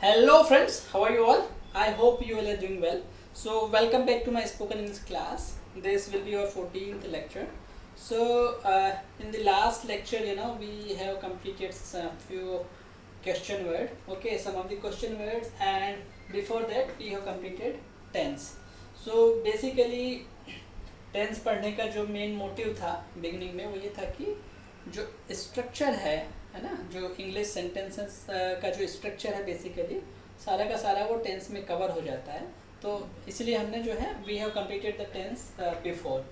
Hello friends, how are you all? I hope you all are doing well. So welcome back to my spoken English class. This will be our 14th lecture. In the last lecture, we have completed some few question word. Okay, some of the question words, and before that we have completed tense. So basically tense पढ़ने का जो main motive था beginning में वो ये था कि जो स्ट्रक्चर है ना, जो इंग्लिश सेंटेंसेस का जो स्ट्रक्चर है बेसिकली सारा का सारा वो टेंस में कवर हो जाता है। तो इसलिए हमने जो है we have completed the tense before.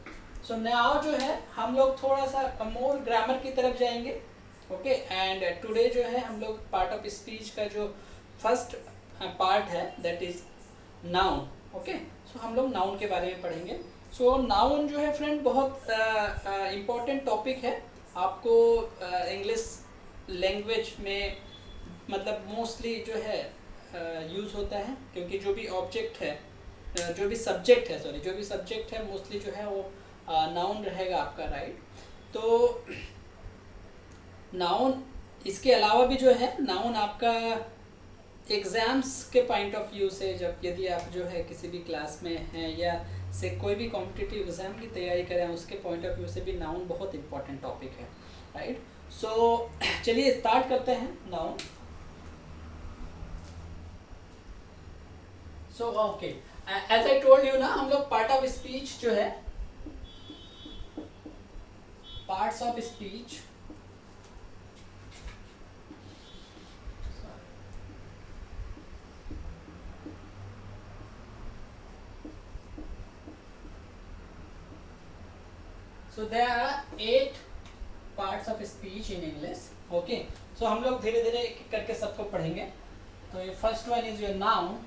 So now जो है हम लोग थोड़ा सा मोर ग्रामर की तरफ जाएंगे। ओके, एंड टुडे जो है हम लोग पार्ट ऑफ स्पीच का जो फर्स्ट पार्ट है दैट इज नाउन। ओके, सो हम लोग नाउन के बारे में पढ़ेंगे। सो नाउन जो है फ्रेंड बहुत इम्पोर्टेंट टॉपिक है। आपको इंग्लिश लैंग्वेज में मतलब मोस्टली जो है यूज़ होता है, क्योंकि जो भी ऑब्जेक्ट है जो भी सब्जेक्ट है मोस्टली जो है वो नाउन रहेगा आपका, राइट। तो नाउन इसके अलावा भी जो है नाउन आपका एग्ज़ाम्स के पॉइंट ऑफ व्यू से, जब यदि आप जो है किसी भी क्लास में हैं या से कोई भी कॉम्पिटिटिव एग्ज़ाम की तैयारी करें उसके पॉइंट ऑफ व्यू से भी नाउन बहुत इंपॉर्टेंट टॉपिक है, राइट। सो चलिए स्टार्ट करते हैं noun. So okay, as I told you ना, हम लोग पार्ट ऑफ स्पीच जो है parts of speech So there are 8 parts of speech in English. Okay, so हम लोग धीरे धीरे एक एक करके सबको पढ़ेंगे। तो ये first one is your noun.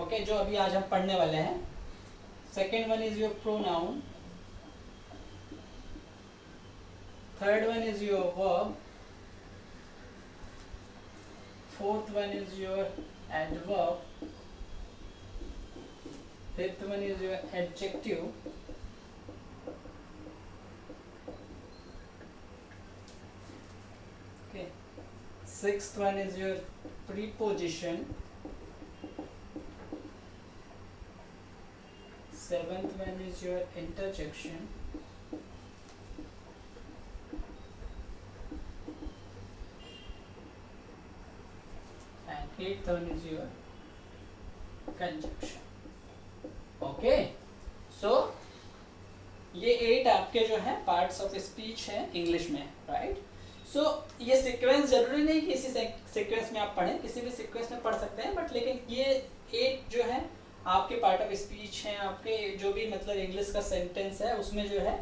Okay, जो अभी आज हम पढ़ने वाले हैं। Second one is your pronoun. Third one is your verb. Fourth one is your adverb. Fifth one is your adjective. Sixth one is your preposition. Seventh one is your interjection. And eighth one is your conjunction. Okay, so ये 8 आपके जो है parts of speech है English में, right. सो ये sequence जरूरी नहीं कि इसी सीक्वेंस में आप पढ़ें, किसी भी सीक्वेंस में पढ़ सकते हैं, बट लेकिन ये 8 जो है आपके पार्ट ऑफ स्पीच हैं। आपके जो भी मतलब इंग्लिश का सेंटेंस है उसमें जो है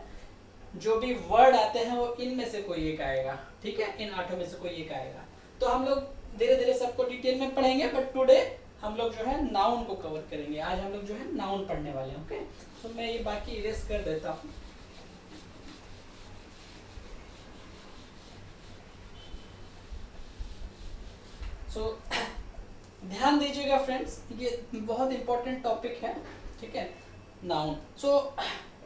जो भी वर्ड आते हैं वो इनमें से कोई एक आएगा, ठीक है, इन 8 में से कोई एक आएगा। तो हम लोग धीरे धीरे सबको डिटेल में पढ़ेंगे, बट टुडे हम लोग जो है नाउन को कवर करेंगे। आज हम लोग जो है नाउन पढ़ने वाले हैं। ओके, तो मैं ये बाकी इरेज कर देता हूँ। ध्यान दीजिएगा फ्रेंड्स, ये बहुत इंपॉर्टेंट टॉपिक है, ठीक है। Noun, so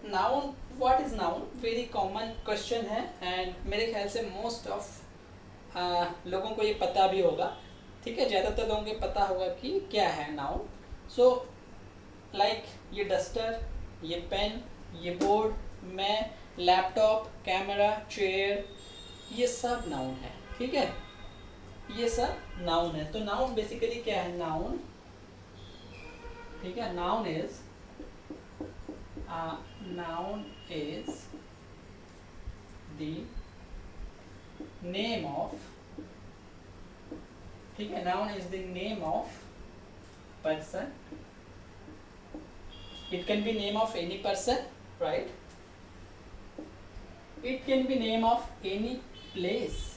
noun, what is noun, very common question है, एंड मेरे ख्याल से मोस्ट ऑफ लोगों को ये पता भी होगा, ठीक है। ज़्यादातर लोगों को पता होगा कि क्या है नाउन। सो लाइक ये डस्टर, ये पेन, ये बोर्ड, मैं, लैपटॉप, कैमरा, चेयर, ये सब नाउन है, ठीक है, ये सब नाउन है। तो नाउन बेसिकली क्या है? नाउन, ठीक है, noun is the name of, ठीक है, noun is the name of person. It can be name of any person, right. It can be name of any place.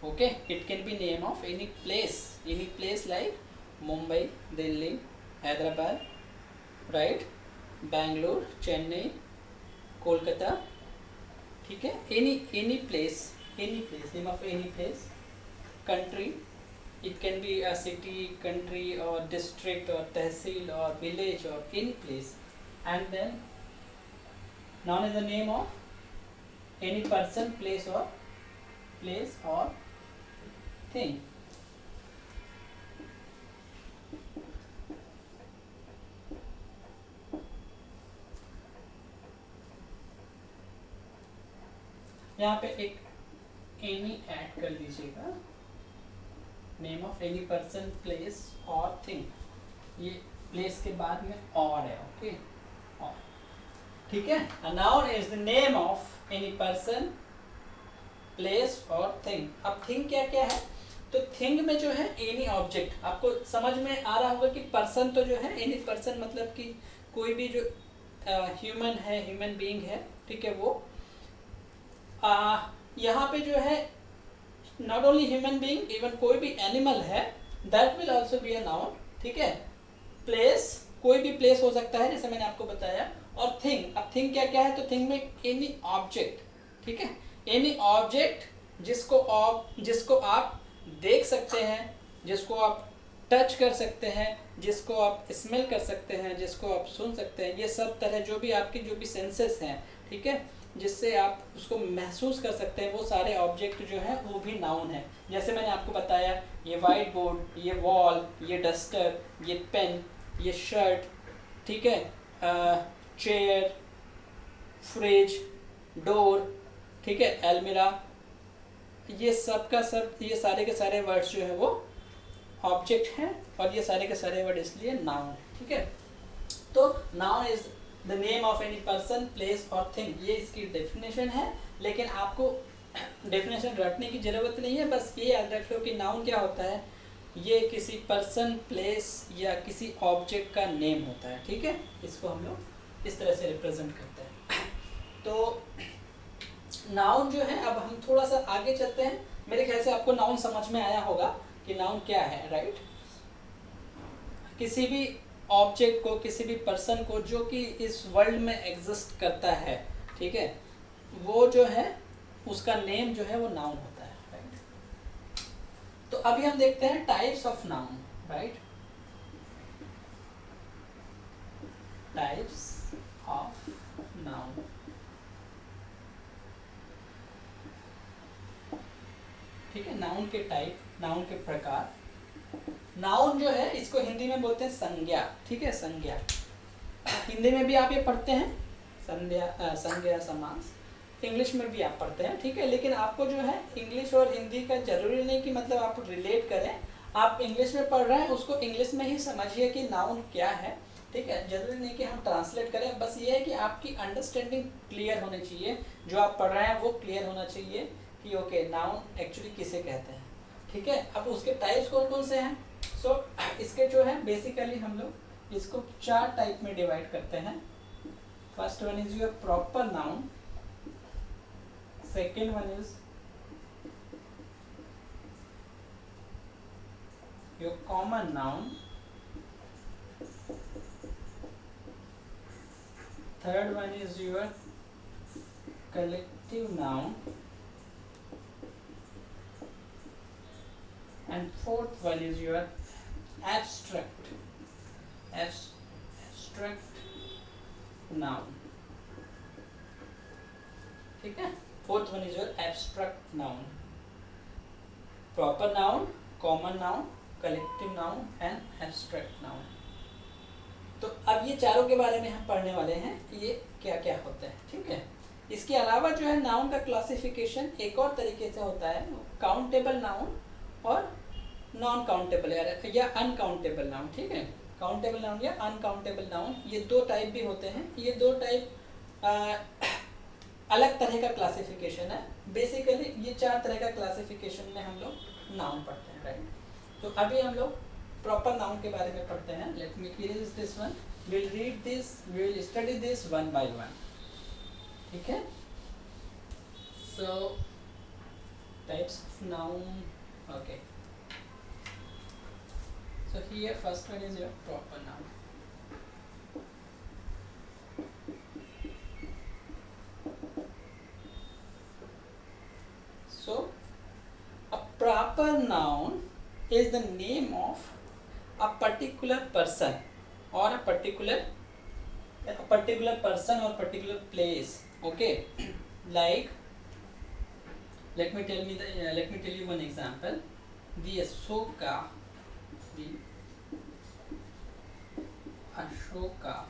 Okay, it can be name of any place like Mumbai, Delhi, Hyderabad, right, Bangalore, Chennai, Kolkata, ठीक है, any place, name of any place. Country, it can be a city, country or district or tehsil or village or any place. And then noun is the name of any person, place or thing. यहाँ पे एक any add कर दीजिएगा, name of any person, place और thing. ये place के बाद में और है, ओके, और ठीक है. A noun is the name of any person, place और थिंग. अब थिंग क्या क्या है, तो थिंग में जो है एनी ऑब्जेक्ट. आपको समझ में आ रहा होगा कि पर्सन तो जो है एनी पर्सन मतलब कि कोई भी जो ह्यूमन है, ह्यूमन बीइंग है, ठीक है, वो यहाँ पे जो है not only human being, even कोई भी एनिमल है, that will also be a noun, ठीक है. प्लेस, कोई भी प्लेस हो सकता है जैसे मैंने आपको बताया. और थिंग, अब थिंग क्या क्या है, तो थिंग में एनी ऑब्जेक्ट, ठीक है, एनी ऑब्जेक्ट जिसको आप देख सकते हैं, जिसको आप टच कर सकते हैं, जिसको आप स्मेल कर सकते हैं, जिसको आप सुन सकते हैं. ये सब तरह जो भी आपके जो भी सेंसेस हैं, ठीक है, जिससे आप उसको महसूस कर सकते हैं, वो सारे ऑब्जेक्ट जो हैं वो भी नाउन है. जैसे मैंने आपको बताया, ये वाइट बोर्ड, ये वॉल, ये डस्टर, ये पेन, ये शर्ट, ठीक है, चेयर, फ्रिज, डोर, ठीक है, अलमीरा, ये सब का सब, ये सारे के सारे वर्ड्स जो है वो ऑब्जेक्ट हैं, और ये सारे के सारे वर्ड इसलिए नाउन है, ठीक है. तो noun is the name of any person, place और थिंग. ये इसकी डेफिनेशन है, लेकिन आपको डेफिनेशन रटने की ज़रूरत नहीं है. बस ये याद रखो कि नाउन क्या होता है, ये किसी पर्सन, प्लेस या किसी ऑब्जेक्ट का नेम होता है, ठीक है. इसको हम लोग इस तरह से रिप्रेजेंट करते हैं. तो नाउन जो है, अब हम थोड़ा सा आगे चलते हैं. मेरे ख्याल से आपको नाउन समझ में आया होगा कि नाउन क्या है, राइट. किसी भी ऑब्जेक्ट को, किसी भी पर्सन को जो कि इस वर्ल्ड में एग्जिस्ट करता है, ठीक है, वो जो है उसका नेम जो है वो नाउन होता है, राइट. तो अभी हम देखते हैं types of noun, right. Types of noun. ठीक है, नाउन के टाइप, नाउन के प्रकार. नाउन जो है इसको हिंदी में बोलते हैं संज्ञा, ठीक है, संज्ञा. हिंदी में भी आप ये पढ़ते हैं, संज्ञा, समास. इंग्लिश में भी आप पढ़ते हैं, ठीक है. लेकिन आपको जो है इंग्लिश और हिंदी का जरूरी नहीं कि मतलब आप रिलेट करें. आप इंग्लिश में पढ़ रहे हैं, उसको इंग्लिश में ही समझिए कि नाउन क्या है, ठीक है. जरूरी नहीं कि हम ट्रांसलेट करें. बस ये है कि आपकी अंडरस्टैंडिंग क्लियर होनी चाहिए, जो आप पढ़ रहे हैं वो क्लियर होना चाहिए कि ओके नाउन एक्चुअली किसे कहते हैं, ठीक है. अब उसके टाइप्स कौन कौन से हैं. सो इसके जो है बेसिकली हम लोग इसको 4 टाइप में डिवाइड करते हैं. First one is your proper noun, second one is your common noun, third one is your collective noun, and fourth one is your abstract noun, ठीक है. fourth one is your abstract noun, proper noun, common noun, collective noun and abstract noun. तो अब ये चारों के बारे में हम पढ़ने वाले हैं, ये क्या क्या होते हैं, ठीक है. इसके अलावा जो है नाउन का क्लासिफिकेशन एक और तरीके से होता है, काउंटेबल नाउन और नॉन काउंटेबल या अनकाउंटेबल नाउन, ठीक है. काउंटेबल नाउन या अनकाउंटेबल नाउन, ये 2 टाइप भी होते हैं. ये 2 टाइप अलग तरह का क्लासिफिकेशन है. बेसिकली ये 4 तरह का क्लासिफिकेशन में हम लोग नाउन पढ़ते हैं, राइट. तो अभी हम लोग प्रॉपर नाउन के बारे में पढ़ते हैं. Let me erase this one, will read this, will study this one by one, ठीक है. सो types of noun, okay. So here first one is your proper noun. So a proper noun is the name of a particular person or a particular person or particular place. Okay, like let me tell you one example. The Ashoka, the Ashoka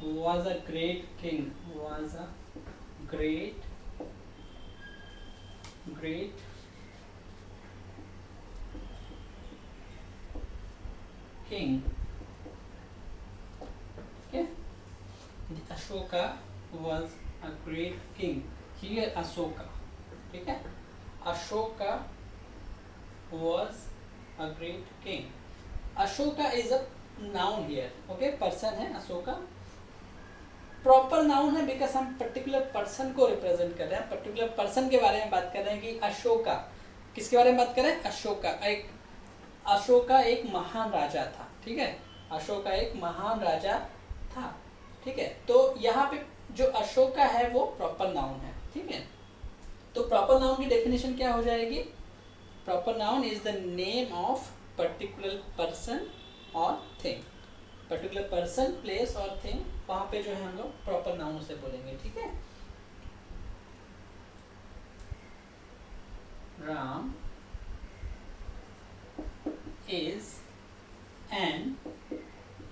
was a great king, was a great king. Okay, the Ashoka was a great king. Here Ashoka, ठीक है, Ashoka was a great king. Ashoka is a noun here, okay, person है Ashoka, proper noun है because हम particular person को represent कर रहे हैं, particular person के बारे में बात कर रहे हैं कि अशोका, किसके बारे में बात कर रहे हैं, अशोका एक महान राजा था, ठीक है, अशोका एक महान राजा था, ठीक है, तो यहाँ पे जो अशोका है वो प्रॉपर नाउन है, ठीक है, तो प्रॉपर नाउन की डेफिनेशन क्या हो जाएगी, proper noun is the name of particular person और थिंग, पर्टिकुलर पर्सन, प्लेस और थिंग, वहां पे जो है हम लोग प्रॉपर नाउन से बोलेंगे, ठीक है। Ram is an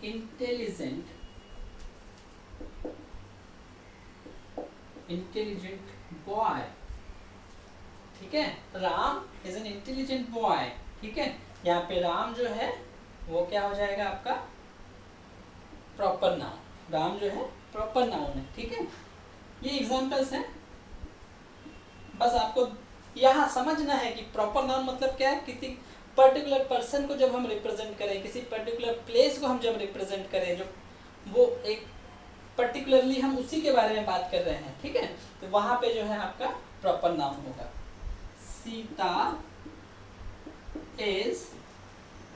intelligent boy, ठीक है, Ram is an intelligent boy, ठीक है, यहाँ पे राम जो है वो क्या हो जाएगा आपका प्रॉपर नाउन, राम जो है प्रॉपर नाउन है, ठीक है, ये एग्जांपल्स हैं, बस आपको यहाँ समझना है कि प्रॉपर नाउन मतलब क्या है, किसी पर्टिकुलर पर्सन को जब हम रिप्रेजेंट करें, किसी पर्टिकुलर प्लेस को हम जब रिप्रेजेंट करें, जो वो एक पर्टिकुलरली हम उसी के बारे में बात कर रहे हैं, ठीक है, तो वहां पे जो है आपका प्रॉपर नाउन होगा। Sita is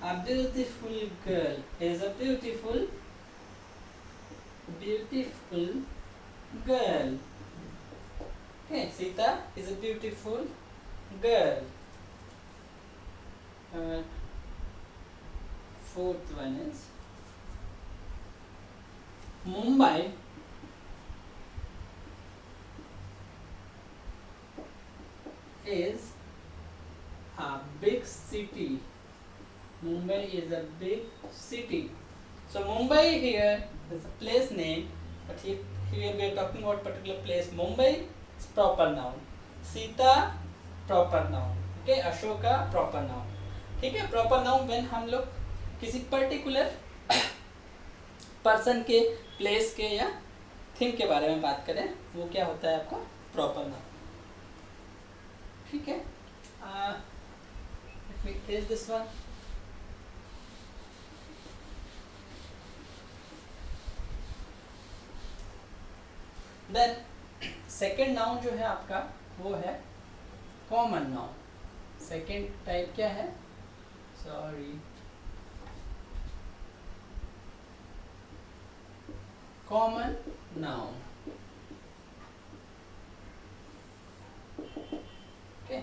a beautiful girl, is a beautiful girl, okay, Sita is a beautiful girl. Fourth one is Mumbai is a big city. Mumbai is a big city. So Mumbai here is a place name, but here we are talking about particular place. Mumbai is proper noun. Sita proper noun. Okay, Ashoka proper noun. ठीक है, proper noun when हम लोग किसी particular person के, place के या thing के बारे में बात करें, वो क्या होता है आपका proper noun. ठीक है, let me erase this one. Then second noun जो है आपका वो है कॉमन नाउन, सेकेंड टाइप क्या है, sorry, common noun, okay,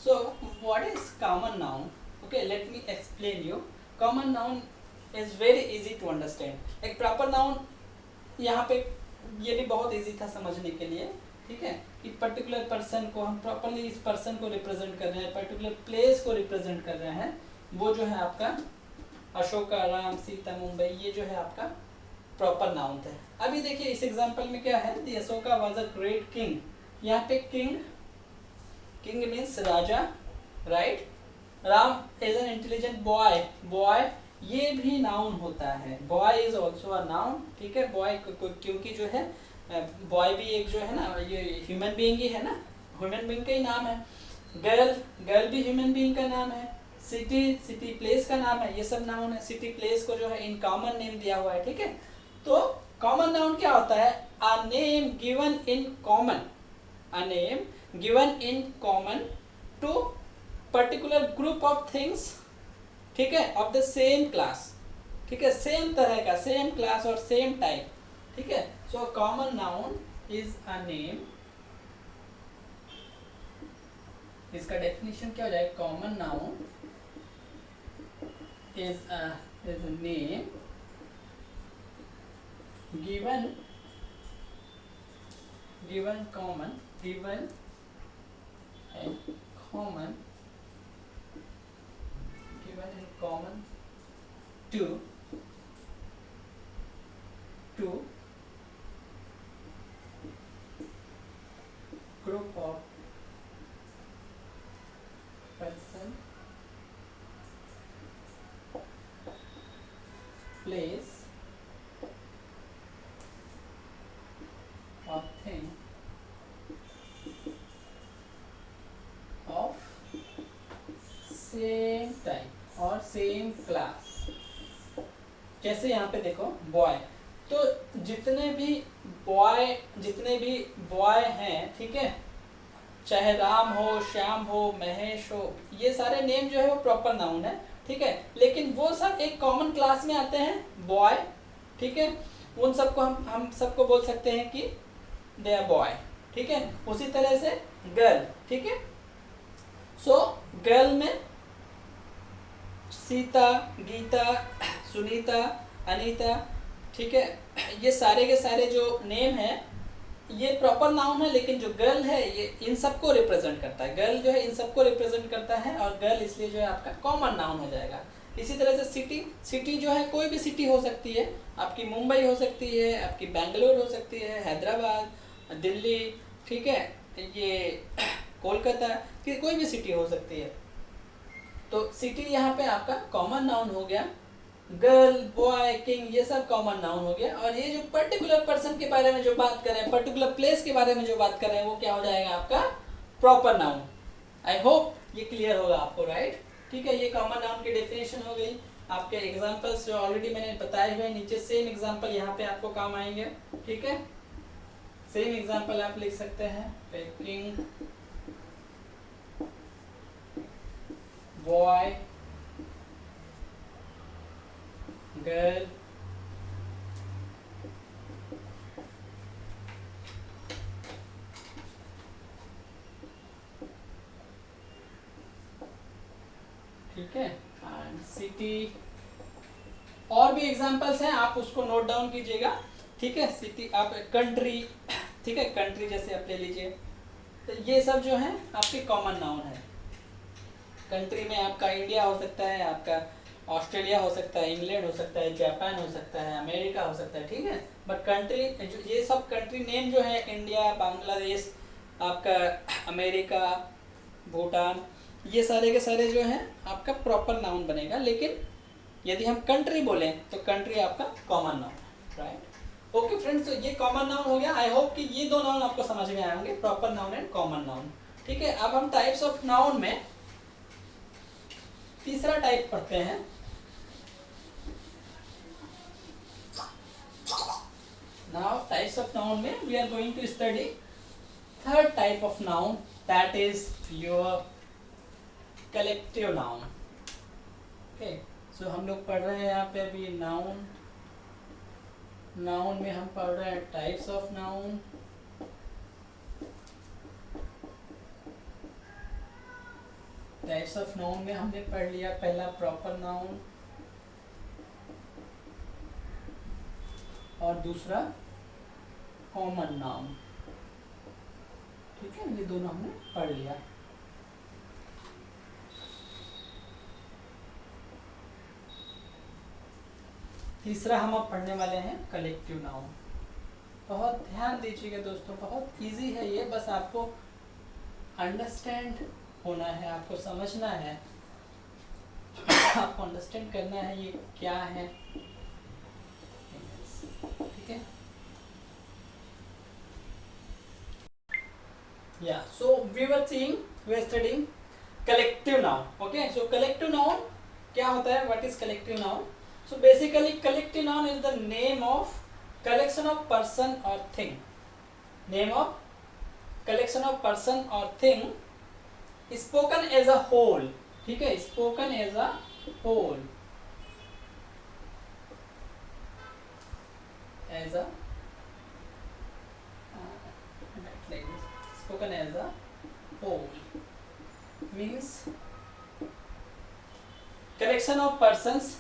so what is common noun, okay, let me explain you, common noun is very easy to understand, एक proper noun यहाँ पे ये भी बहुत इजी था समझने के लिए, ठीक है, कि पर्टिकुलर पर्सन को हम प्रॉपरली इस पर्सन को रिप्रेजेंट कर रहे हैं, पर्टिकुलर प्लेस को रिप्रेजेंट कर रहे हैं, वो जो है आपका अशोका, राम, सीता, मुंबई, ये जो है आपका प्रॉपर नाउन है। अभी देखिए इस एग्जांपल में क्या है, the Ashoka was a great king, यहाँ पे king means Raja, right, Ram is an intelligent boy ये भी नाउन होता है, boy is also a noun, ठीक है, बॉय क्योंकि जो है बॉय भी एक जो है ना ये ह्यूमन बीइंग ही है ना, ह्यूमन बीइंग का ही नाम है, गर्ल भी ह्यूमन बीइंग का नाम है, सिटी प्लेस का नाम है, ये सब नाउन है, सिटी प्लेस को जो है इन कॉमन नेम दिया हुआ है, ठीक है, तो कॉमन नाउन क्या होता है, a name given in common to particular group of things, ठीक है, ऑफ द सेम क्लास, ठीक है, सेम तरह का, सेम क्लास और सेम टाइप, ठीक है, so common noun is a name, इसका डेफिनेशन क्या हो जाएगा, common noun is a name given common to group of person, place or thing of same type और सेम क्लास। जैसे यहाँ पे देखो बॉय, तो जितने भी बॉय हैं, ठीक है, चाहे राम हो, श्याम हो, महेश हो, ये सारे नेम जो है वो प्रॉपर नाउन है, ठीक है, लेकिन वो सब एक कॉमन क्लास में आते हैं, बॉय, ठीक है, उन सबको हम सबको बोल सकते हैं कि दे आर बॉय, ठीक है। उसी तरह से गर्ल, ठीक है, सो गर्ल में सीता, गीता, सुनीता, अनीता, ठीक है, ये सारे के सारे जो नेम हैं ये प्रॉपर नाउन है, लेकिन जो गर्ल है ये इन सबको रिप्रेजेंट करता है, गर्ल जो है इन सबको रिप्रेजेंट करता है, और गर्ल इसलिए जो है आपका कॉमन नाउन हो जाएगा। इसी तरह से सिटी जो है कोई भी सिटी हो सकती है, आपकी मुंबई हो सकती है, आपकी बेंगलोर हो सकती है, हैदराबाद, दिल्ली, ठीक है, ये कोलकाता, कोई भी सिटी हो सकती है। तो सिटी यहाँ पे आपका कॉमन नाउन हो गया, गर्ल, बॉय, किंग, ये सब कॉमन नाउन हो गया, और ये जो पर्टिकुलर पर्सन के बारे में जो बात कर रहे हैं, पर्टिकुलर प्लेस के बारे में जो बात कर रहे हैं, वो क्या हो जाएगा आपका प्रॉपर नाउन। आई होप ये क्लियर होगा आपको, राइट, ठीक है। ये कॉमन नाउन की डेफिनेशन हो गई। आपके एग्जांपल्स जो ऑलरेडी मैंने बताए हुए नीचे, सेम एग्जांपल यहाँ पे आपको काम आएंगे, ठीक है, सेम एग्जांपल आप लिख सकते हैं, किंग, बॉय, गर्ल, ठीक है, एंड सिटी। और भी एग्जांपल्स हैं, आप उसको नोट डाउन कीजिएगा, ठीक है। सिटी, आप कंट्री, ठीक है, कंट्री जैसे आप ले लीजिए, तो ये सब जो है आपके कॉमन नाउन है। कंट्री में आपका इंडिया हो सकता है, आपका ऑस्ट्रेलिया हो सकता है, इंग्लैंड हो सकता है, जापान हो सकता है, अमेरिका हो सकता है, ठीक है, बट कंट्री, ये सब कंट्री नेम जो है, इंडिया, बांग्लादेश, आपका अमेरिका, भूटान, ये सारे के सारे जो हैं आपका प्रॉपर नाउन बनेगा। लेकिन यदि हम कंट्री बोलें तो कंट्री आपका कॉमन नाउन है, राइट। ओके फ्रेंड्स, तो ये कॉमन नाउन हो गया। आई होप कि ये दो नाउन आपको समझ में आए होंगे, proper noun and common noun, ठीक है। अब हम टाइप्स ऑफ नाउन में तीसरा टाइप पढ़ते हैं। Now types of noun में we are going to study third type of noun, that is your collective noun. Okay, so हम लोग पढ़ रहे हैं यहाँ पे अभी noun में हम पढ़ रहे हैं types of noun, types of noun में हमने पढ़ लिया पहला प्रॉपर नाउन और दूसरा कॉमन नाउन, ठीक है, ये दोनों हमने पढ़ लिया। तीसरा हम अब पढ़ने वाले हैं कलेक्टिव नाउन। बहुत ध्यान दीजिएगा दोस्तों, बहुत इजी है ये, बस आपको अंडरस्टैंड होना है, आपको समझना है, आपको अंडरस्टैंड करना है ये क्या है, ठीक है। Yeah, so we were studying collective noun. Okay, so collective noun क्या होता है? What is collective noun? So basically collective noun is the name of collection of person or thing. Name of collection of person or thing spoken as a whole. ठीक है, spoken as a whole. As a spoken as a whole means collection of persons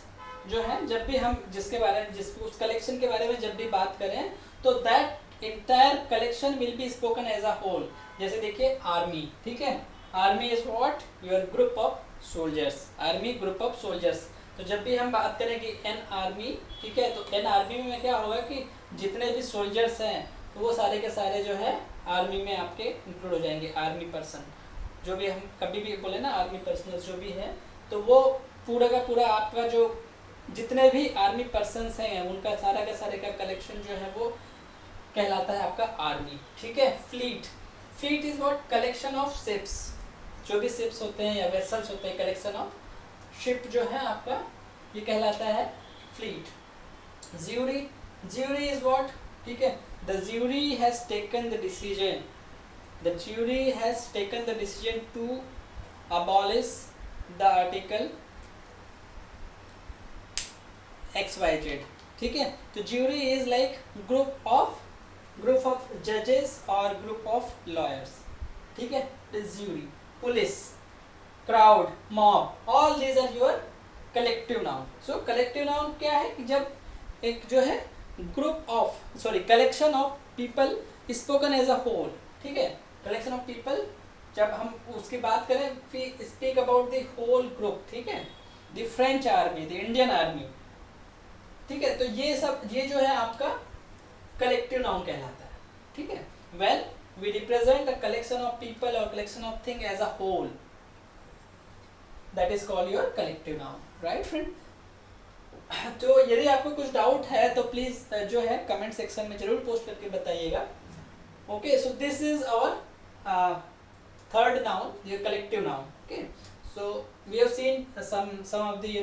जो है, जब भी हम जिसके बारे में उस कलेक्शन के बारे में जब भी बात करें तो that entire collection will be spoken as a whole. जैसे देखिए आर्मी, ठीक है, army is what? Your group of soldiers, army group of soldiers. तो जब भी हम बात करें कि एन आर्मी, ठीक है, तो एन आर्मी में क्या होगा कि जितने भी सोल्जर्स हैं तो वो सारे के सारे जो है आर्मी में आपके इंक्लूड हो जाएंगे। आर्मी पर्सन, जो भी हम कभी भी बोले ना आर्मी पर्सनल जो भी है, तो वो पूरा का पूरा आपका जो जितने भी आर्मी पर्सनस हैं उनका सारा का सारे का कलेक्शन जो है वो कहलाता है आपका आर्मी। ठीक है। Fleet, fleet is what? Collection of ships, जो भी शिप्स होते हैं या वेसल्स होते हैं, कलेक्शन ऑफ शिप जो है आपका ये कहलाता है fleet. Jury, jury is what? ठीक है, the jury has taken the decision, the jury has taken the decision to abolish the article XYZ। ठीक है, तो jury is like group of जजेस और ग्रुप ऑफ लॉयर्स। ठीक है, jury. Police, crowd, mob, all these are your collective noun. So collective noun क्या है कि जब एक जो है group of collection of people spoken as a whole. ठीक है, कलेक्शन ऑफ पीपल जब हम उसकी बात करें, we speak about the whole group. ठीक है, the French army, the Indian army. ठीक है, तो ये सब ये जो है आपका कलेक्टिव नाउन कहलाता है। ठीक है, well we represent a collection of people और collection of thing as a whole, that is called your collective noun. Right friend? तो यदि आपको कुछ डाउट है तो प्लीज जो है कमेंट सेक्शन में जरूर पोस्ट करके बताइएगा। Okay, so this is our third noun, your collective noun. Okay, so we have seen some of the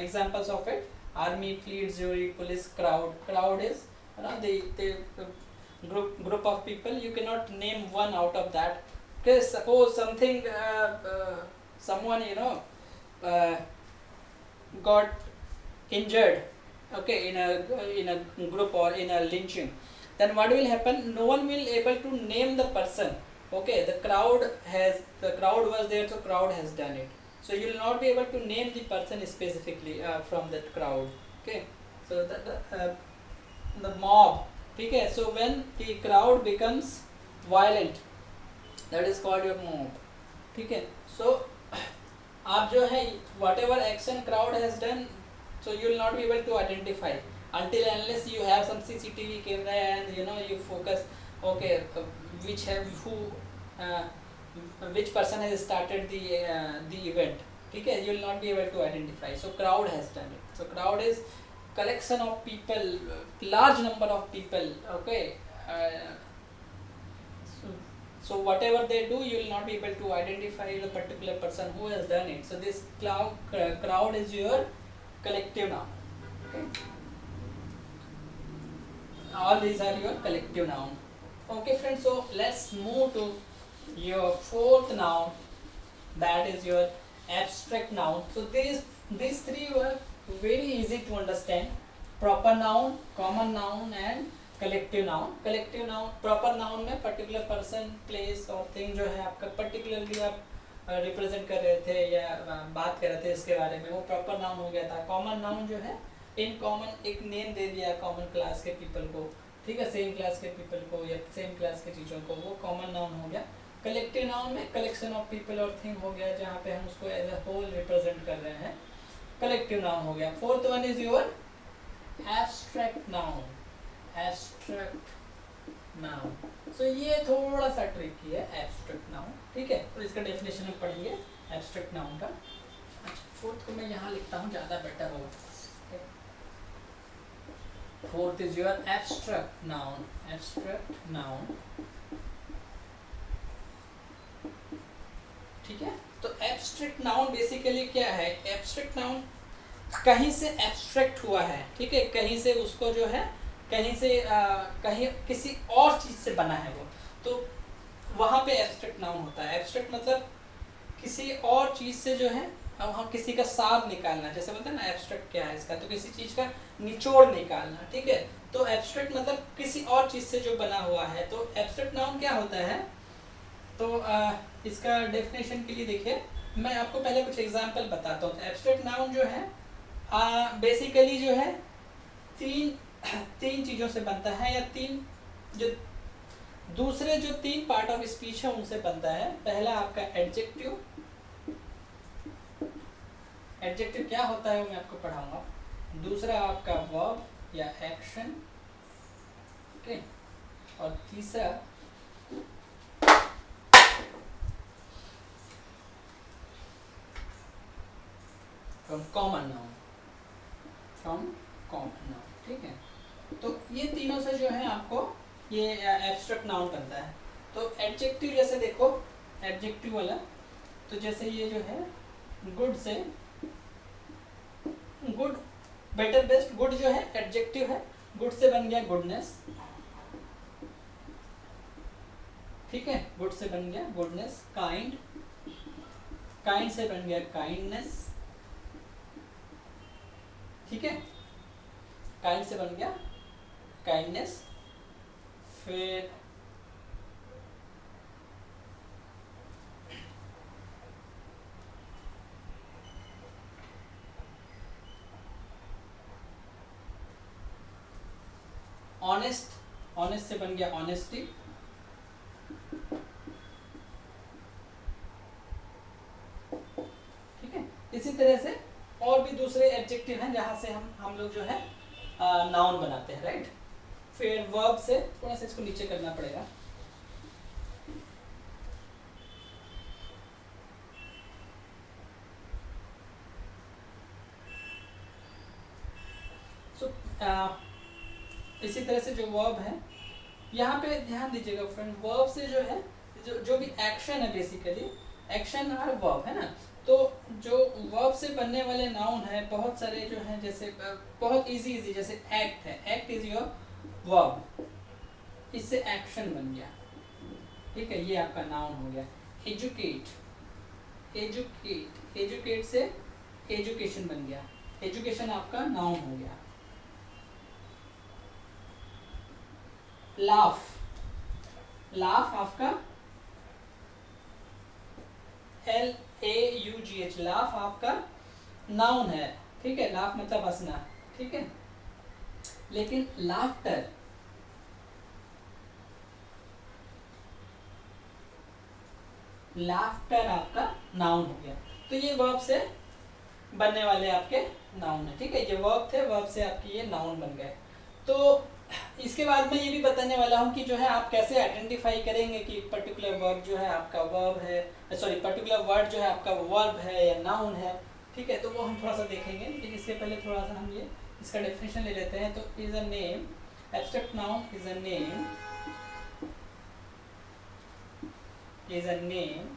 examples of it: army, fleet, jury, police, crowd. Crowd is the group of people. You cannot name one out of that. Okay, suppose something someone got injured, okay, in a group or in a lynching, then what will happen? No one will able to name the person. Okay, the crowd was there, so crowd has done it. So you will not be able to name the person specifically from that crowd. Okay, so the mob. Okay, so when the crowd becomes violent, that is called your mob. Okay, so आप जो है whatever action crowd has done, so you will not be able to identify until unless you have some CCTV camera and you focus. Okay, which person has started the event. ठीक है, you will not be able to identify. So crowd has done it. So crowd is collection of people, large number of people. Okay, so whatever they do, you will not be able to identify the particular person who has done it. So this crowd is your collective noun. Okay, all these are your collective noun. Okay friends, so let's move to your fourth noun, that is your abstract noun. So these three were very easy to understand: proper noun, common noun and collective noun. Collective noun, proper noun में particular person, place और thing जो है आपका particularly आप represent कर रहे थे या बात कर रहे थे इसके बारे में, वो प्रॉपर नाउन हो गया था। कॉमन नाउन जो है इन कॉमन एक नेम दे दिया कॉमन क्लास के पीपल को। ठीक है, सेम क्लास के पीपल को या सेम क्लास के चीज़ों को, वो कॉमन नाउन हो गया। कलेक्टिव नाउन में कलेक्शन ऑफ पीपल और थिंग हो गया, जहाँ पे हम उसको एज अ होल रिप्रेजेंट कर रहे हैं, कलेक्टिव नाउन हो गया। Fourth one is your abstract noun. Abstract noun, so ये थोड़ा सा ट्रिकी है एब्स्ट्रैक्ट नाउन। ठीक है, तो इसका डेफिनेशन हम पढ़ेंगे एब्स्ट्रैक्ट नाउन का। फोर्थ को मैं यहाँ लिखता हूँ, ज़्यादा बेटर होगा। Fourth is your abstract noun. Abstract noun. ठीक है, तो abstract noun बेसिकली क्या है? abstract noun कहीं से abstract हुआ है। ठीक है, कहीं से उसको जो है कहीं से कहीं किसी और चीज से बना है वो, तो वहाँ पे abstract noun होता है। abstract मतलब किसी और चीज से जो है हम किसी का सार निकालना, जैसे बोलते हैं ना एब्स्ट्रैक्ट क्या है इसका, तो किसी चीज का निचोड़ निकालना। ठीक है, तो एब्स्ट्रैक्ट मतलब किसी और चीज से जो बना हुआ है। तो एब्स्ट्रैक्ट नाउन क्या होता है? तो इसका डेफिनेशन के लिए देखिए, मैं आपको पहले कुछ एग्जांपल बताता हूँ। एब्स्ट्रैक्ट नाउन जो है बेसिकली जो है तीन चीज़ों से बनता है, या तीन जो दूसरे जो 3 पार्ट ऑफ स्पीच है उनसे बनता है। पहला आपका एडजेक्टिव। एडजेक्टिव क्या होता है वो मैं आपको पढ़ाऊंगा। दूसरा आपका वर्ब या एक्शन, ओके, और तीसरा from common noun, from common noun, ठीक है। तो ये तीनों से जो है आपको ये एब्स्ट्रैक्ट नाउन बनता है। तो एडजेक्टिव जैसे देखो, एडजेक्टिव वाला, तो जैसे ये जो है गुड से, गुड, बेटर, बेस्ट, गुड जो है एडजेक्टिव है, गुड से बन गया गुडनेस, ठीक है, गुड से बन गया गुडनेस। काइंड, काइंड से बन गया काइंडनेस, ठीक है, काइंड से बन गया काइंडनेस। फिर ऑनेस्ट, ऑनेस्ट से बन गया ऑनेस्टी, ठीक है। इसी तरह से और भी दूसरे एडजेक्टिव हैं जहां से हम लोग जो है नाउन बनाते हैं, राइट। फिर वर्ब से थोड़ा सा इसको नीचे करना पड़ेगा। सो इसी तरह से जो वर्ब है, यहाँ पे ध्यान दीजिएगा फ्रेंड, वर्ब से जो है जो भी एक्शन है, बेसिकली एक्शन और वर्ब है ना। तो जो वर्ब से बनने वाले नाउन है बहुत सारे जो हैं, जैसे बहुत इजी इजी, जैसे एक्ट है, एक्ट इज योर वर्ब, इससे एक्शन बन गया, ठीक है, ये आपका नाउन हो गया। एजुकेट, एजुकेट, एजुकेट से एजुकेशन बन गया, एजुकेशन आपका नाउन हो गया। लाफ, लाफ आपका LAUGH, लाफ आपका नाउन है, ठीक है, लाफ मतलब हंसना, ठीक है। लेकिन लाफ्टर, लाफ्टर आपका नाउन हो गया। तो ये वर्ब से बनने वाले आपके नाउन है, ठीक है, ये वर्ब थे, वर्ब से आपके ये नाउन बन गए। तो इसके बाद मैं ये भी बताने वाला हूँ कि जो है आप कैसे आइडेंटिफाई करेंगे कि पर्टिकुलर वर्ब जो है आपका वर्ब है, सॉरी पर्टिकुलर वर्ड जो है आपका वर्ब है या नाउन है, ठीक है। तो वो हम थोड़ा सा देखेंगे, लेकिन इससे पहले थोड़ा सा हम ये इसका डेफिनेशन ले लेते हैं। तो is a name, abstract noun is a name, is a name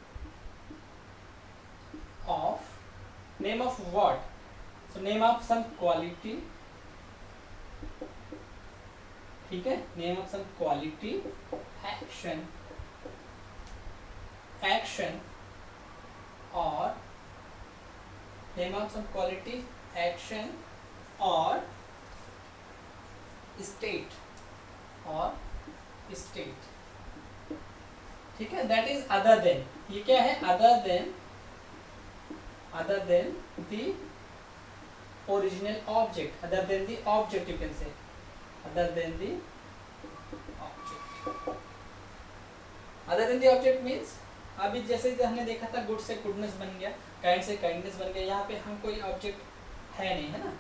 of what? So name of some quality, ठीक है, name of some quality, action, action, or name of some quality, action, or state, or state, ठीक है। That is other than, ये क्या है, other than, other than the original object, other than the object, you can say other than the object. Other than the object means अभी जैसे हमने देखा था गुड से गुडनेस बन गया, काइंड से काइंडनेस बन गया, यहाँ पे हम कोई ऑब्जेक्ट है नहीं, है ना,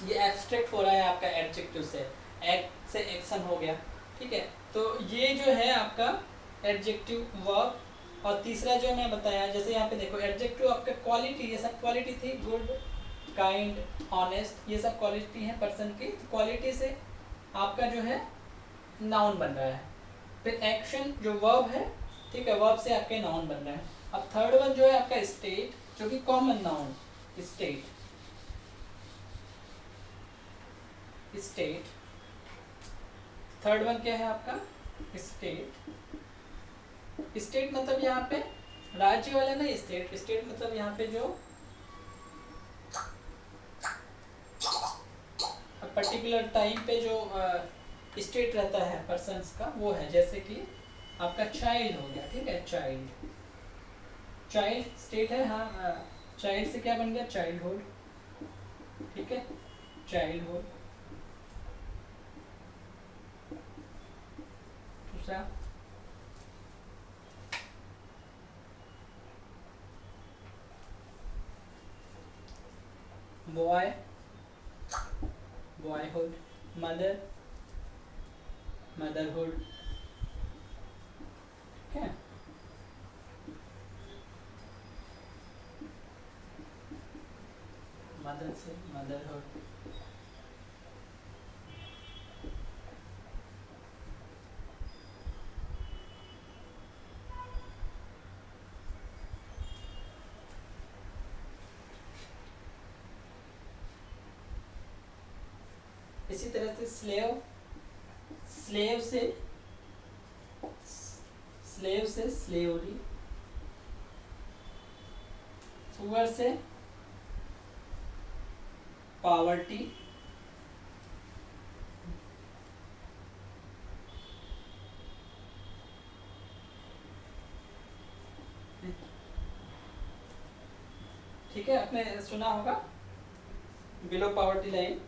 ये एब्स्ट्रैक्ट हो रहा है आपका एडजेक्टिव से, एक्ट से एक्शन हो गया, ठीक है। तो ये जो है आपका एडजेक्टिव वर्ब। और तीसरा जो मैं बताया, जैसे यहाँ पे देखो एडजेक्टिव आपका क्वालिटी, ये सब क्वालिटी थी, गुड, काइंड, ऑनेस्ट, ये सब क्वालिटी है पर्सन की। क्वालिटी से आपका जो है नाउन बन रहा है। फिर एक्शन जो वर्ब है, ठीक है, वर्ब से आपके नाउन बन रहा है। अब थर्ड वन जो है आपका स्टेट, जो कि common noun, state, state, third one क्या है आपका स्टेट। स्टेट मतलब यहाँ पे राज्य वाला नहीं, स्टेट, स्टेट मतलब यहाँ पे जो पर्टिकुलर टाइम पे जो स्टेट रहता है पर्सन्स का, वो है। जैसे कि आपका चाइल्ड हो गया, ठीक है, चाइल्ड, चाइल्ड स्टेट है, हाँ, चाइल्ड से क्या बन गया, चाइल्डहुड, ठीक है, चाइल्डहुड, दूसरा बॉय, बॉयहुड, मदर, मदरहुड, ठीक है। मदर से मदरहुड, इसी तरह से स्लेव, स्लेव से स्लेवरी, पुअर से पावर्टी, ठीक है, आपने सुना होगा बिलो पावर्टी लाइन,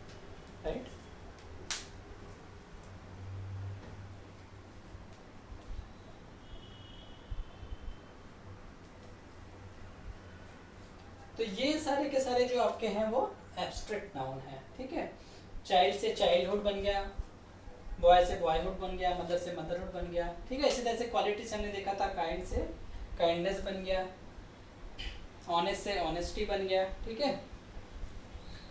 राइट। तो ये सारे के सारे जो आपके हैं वो एब्स्ट्रैक्ट नाउन है, ठीक है। चाइल्ड से चाइल्डहुड बन गया, बॉय से बॉयहुड बन गया, मदर से मदरहुड बन गया, ठीक है। इसी तरह से क्वालिटी से हमने देखा था, काइंड से काइंडनेस बन गया, ऑनेस्ट से ऑनेस्टी बन गया, ठीक है।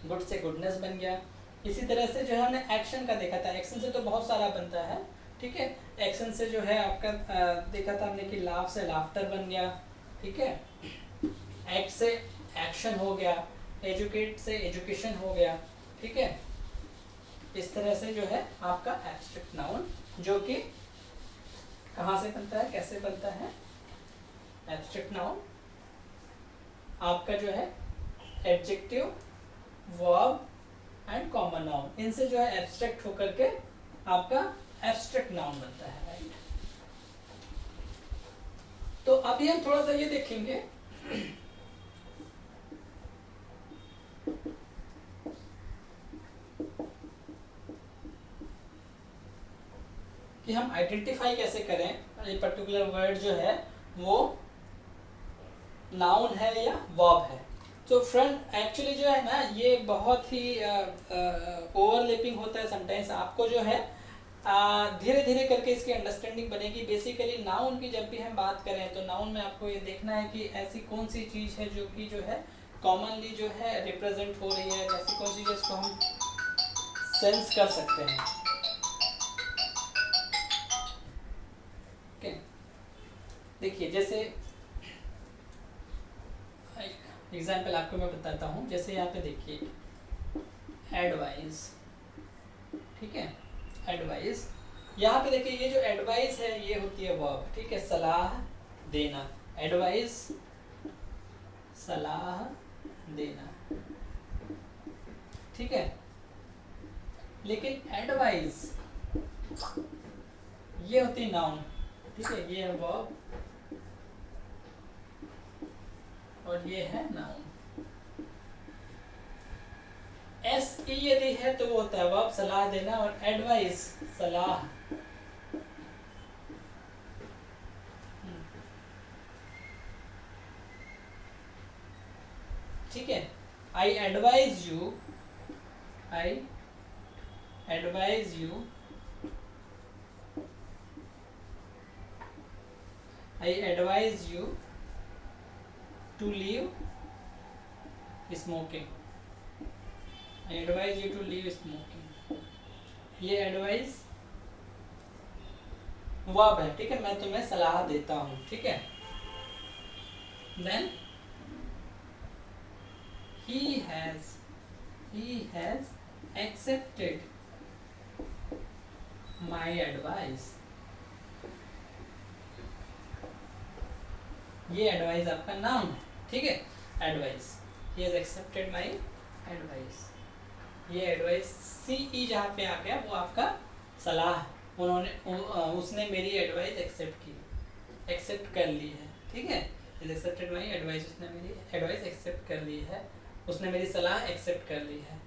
गुड से गुडनेस बन गया। इसी तरह से जो है हमने एक्शन का देखा था, एक्शन से तो बहुत सारा बनता है, ठीक है। एक्शन से जो है आपका देखा था हमने कि लाफ से लाफ्टर बन गया, ठीक है। एक्ट से एक्शन हो गया, एजुकेट से एजुकेशन हो गया, ठीक है। इस तरह से जो है आपका एब्स्ट्रैक्ट नाउन, जो कि कहाँ से बनता है, कैसे बनता है। एब्स्ट्रैक्ट नाउन आपका जो है adjective, verb and common noun, इनसे जो है एब्स्ट्रैक्ट होकर के आपका एब्स्ट्रैक्ट नाउन बनता है, राइट। तो अभी हम थोड़ा सा ये देखेंगे कि हम आइडेंटिफाई कैसे करें ये पर्टिकुलर वर्ड जो है वो नाउन है या वर्ब है। तो फ्रेंड एक्चुअली जो है ना ये बहुत ही ओवरलैपिंग होता है समटाइम्स, आपको जो है धीरे धीरे करके इसकी अंडरस्टैंडिंग बनेगी। बेसिकली नाउन की जब भी हम बात करें तो नाउन में आपको ये देखना है कि ऐसी कौन सी चीज़ है जो कि जो है कॉमनली जो है रिप्रेजेंट हो रही है, ऐसी कौन सी चीज़ जिसको हम सेंस कर सकते हैं, ओके। देखिए जैसे एग्जाम्पल आपको मैं बताता हूँ, जैसे यहाँ पे देखिए एडवाइस, ठीक है। एडवाइस, यहाँ पे देखिए ये जो एडवाइस है ये होती है वर्ब, ठीक है, सलाह देना। एडवाइस सलाह देना, ठीक है। लेकिन एडवाइस ये होती नाउन, ठीक है, ये है वर्ब और ये है नाउन। एस ई यदि है तो वो होता है वर्ब सलाह देना, और एडवाइस सलाह, ठीक है। I advise you, I advise you, I advise you to leave smoking, I advise you to leave smoking, ये एडवाइस वर्ब है, ठीक है, मैं तुम्हें सलाह देता हूँ, ठीक है। Then he has accepted my advice, ये एडवाइस आपका नाउन, ठीक है। Advice, he has accepted my advice, ये एडवाइस सी ई जहाँ पे आ गया वो आपका सलाह, उन्होंने उसने मेरी एडवाइस एक्सेप्ट की, एक्सेप्ट कर ली है, ठीक है। एक्सेप्टेड माई एडवाइस, उसने मेरी एडवाइस एक्सेप्ट कर ली है, उसने मेरी सलाह एक्सेप्ट कर ली है।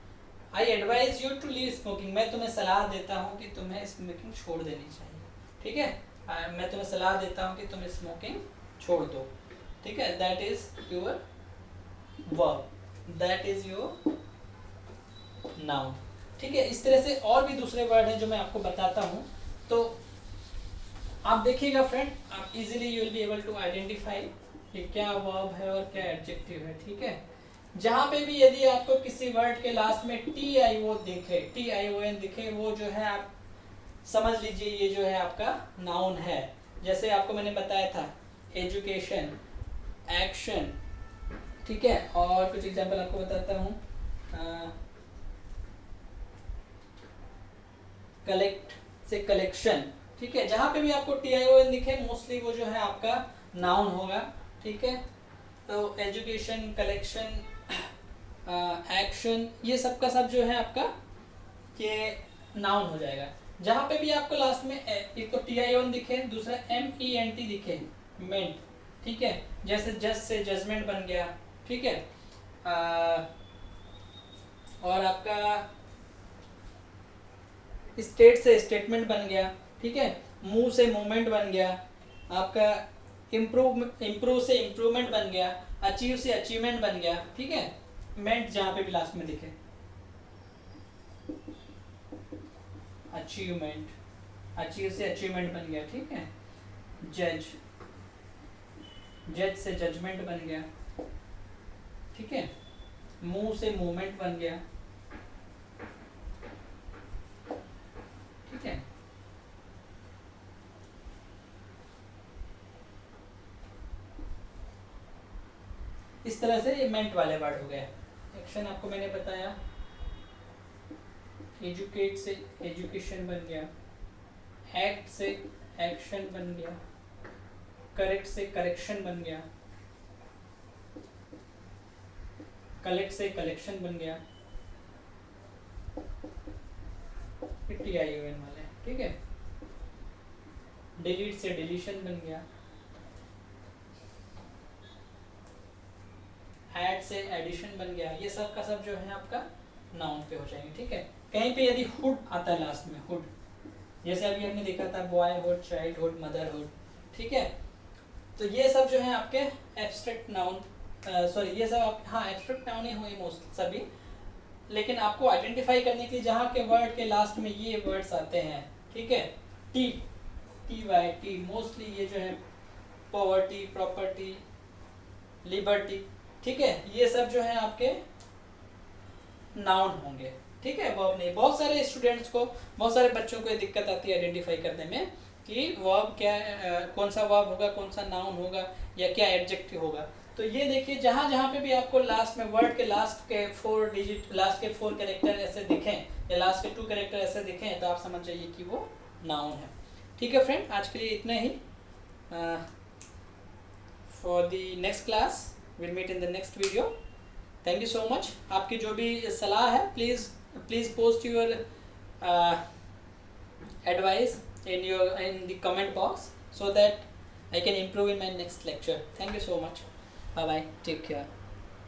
I advise you to leave smoking, मैं तुम्हें सलाह देता हूँ कि तुम्हें स्मोकिंग छोड़ देनी चाहिए, ठीक है। मैं तुम्हें सलाह देता हूँ कि तुम स्मोकिंग छोड़ दो, ठीक है। That is your verb, that is your noun, ठीक है। इस तरह से और भी दूसरे वर्ड हैं जो मैं आपको बताता हूँ, तो आप देखिएगा फ्रेंड, आप easily you will be able to identify कि क्या वर्ब है और क्या एडजेक्टिव है, ठीक है। जहाँ पे भी यदि आपको किसी वर्ड के लास्ट में TIO दिखे, TION दिखे, वो जो है आप समझ लीजिए ये जो है आपका नाउन है। जैसे आपको मैंने बताया था एजुकेशन, एक्शन, ठीक है। और कुछ एग्जांपल आपको बताता हूँ, कलेक्ट से कलेक्शन, ठीक है। जहाँ पे भी आपको TION दिखे मोस्टली वो जो है आपका नाउन होगा, ठीक है। तो एजुकेशन, कलेक्शन, एक्शन, ये सब का सब जो है आपका ये नाउन हो जाएगा। जहाँ पे भी आपको लास्ट में एक तो TION दिखे, दूसरा MENT दिखे, मेंट, ठीक है। जैसे जज से जजमेंट बन गया, ठीक है। और आपका स्टेट से स्टेटमेंट बन गया, ठीक है। मूव से मूवमेंट बन गया, आपका इम्प्रूव से इम्प्रूवमेंट बन गया, अचीव से अचीवमेंट बन गया, ठीक है। मेंट जहाँ पे भी लास्ट में दिखे, अचीवमेंट, अचीव से अचीवमेंट बन गया, ठीक है। जज, जज से जजमेंट बन गया, ठीक है। मूव से मूवमेंट बन गया, ठीक है। इस तरह से ये मेंट वाले वर्ड हो गए। एक्शन आपको मैंने बताया, एजुकेट से एजुकेशन बन गया, एक्ट से एक्शन बन गया, करेक्ट से करेक्शन बन गया, कलेक्ट से कलेक्शन बन गया, TION वाले, ठीक है। डिलीट से डिलीशन बन गया, ऐड से एडिशन बन गया, ये सब का सब जो है आपका नाउन पे हो जाएंगे, ठीक है। कहीं पे यदि हुड आता है लास्ट में, हुड, जैसे अभी हमने देखा था बॉयहुड, चाइल्डहुड, मदरहुड, ठीक है। तो ये सब जो है आपके एब्स्ट्रैक्ट नाउन, सॉरी ये सब आप, हाँ एब्स्ट्रैक्ट नाउन ही होंगे मोस्ट सभी, लेकिन आपको आइडेंटिफाई करने के लिए जहाँ के वर्ड के लास्ट में ये वर्ड्स आते हैं, ठीक है। TY मोस्टली ये जो है पॉवर्टी, प्रॉपर्टी, लिबर्टी, ठीक है। ये सब जो है आपके नाउन होंगे, ठीक है, वर्ब नहीं। बहुत सारे स्टूडेंट्स को, बहुत सारे बच्चों को ये दिक्कत आती है आइडेंटिफाई करने में कि वर्ब क्या है, कौन सा वर्ब होगा, कौन सा नाउन होगा, या क्या एडजेक्टिव होगा। तो ये देखिए जहाँ जहाँ पे भी आपको लास्ट में वर्ड के लास्ट के 4 डिजिट, लास्ट के 4 कैरेक्टर ऐसे दिखें या लास्ट के 2 कैरेक्टर ऐसे दिखें, तो आप समझ जाइए कि वो नाउन है, ठीक है फ्रेंड। आज के लिए इतना ही। For the next class will meet in the next video. Thank you so much. आपकी जो भी सलाह है please post your advice in the comment box so that I can improve in my next lecture. Thank you so much. Bye bye. Take care.